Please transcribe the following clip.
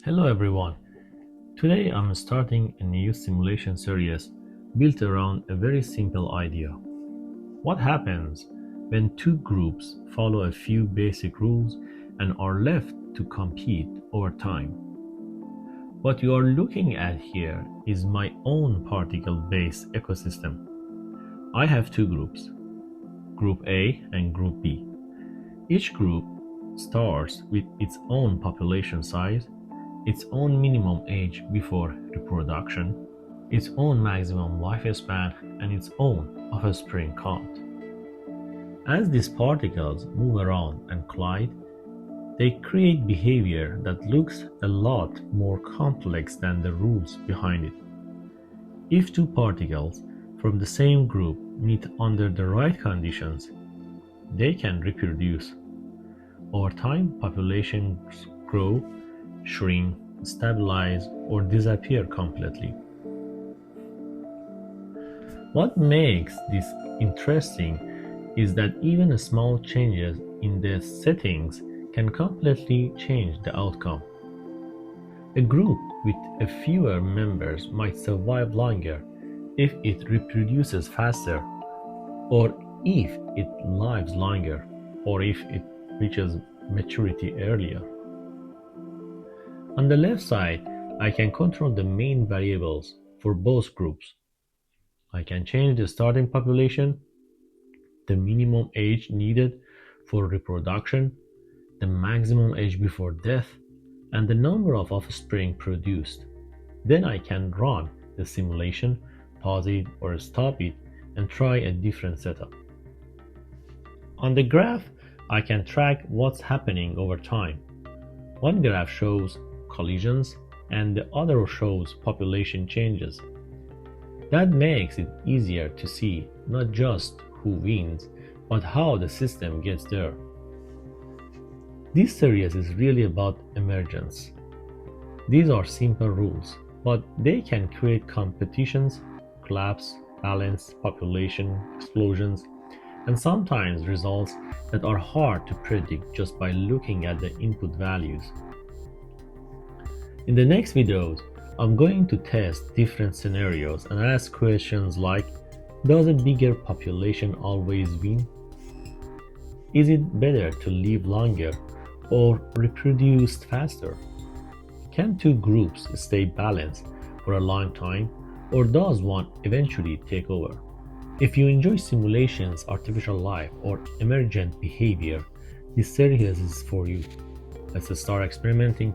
Hello everyone. Today I'm starting a new simulation series built around a very simple idea. What happens when two groups follow a few basic rules and are left to compete over time? What you are looking at here is my own particle-based ecosystem. I have two groups, Group A and Group B. Each group starts with its own population size, its own minimum age before reproduction, its own maximum lifespan, and its own offspring count. As these particles move around and collide, they create behavior that looks a lot more complex than the rules behind it. If two particles from the same group meet under the right conditions, they can reproduce. Over time, populations grow, shrink, stabilize, or disappear completely. What makes this interesting is that even small changes in the settings can completely change the outcome. A group with a fewer members might survive longer if it reproduces faster, or if it lives longer, or if it reaches maturity earlier. On the left side, I can control the main variables for both groups. I can change the starting population, the minimum age needed for reproduction, the maximum age before death, and the number of offspring produced. Then I can run the simulation, pause it or stop it, and try a different setup. On the graph, I can track what's happening over time. One graph shows collisions and the other shows population changes. That makes it easier to see not just who wins, but how the system gets there. This series is really about emergence. These are simple rules, but they can create competitions, collapse, balance, population, explosions, and sometimes results that are hard to predict just by looking at the input values. In the next videos, I'm going to test different scenarios and ask questions like, does a bigger population always win? Is it better to live longer or reproduce faster? Can two groups stay balanced for a long time, or does one eventually take over? If you enjoy simulations, artificial life, or emergent behavior, this series is for you. Let's start experimenting.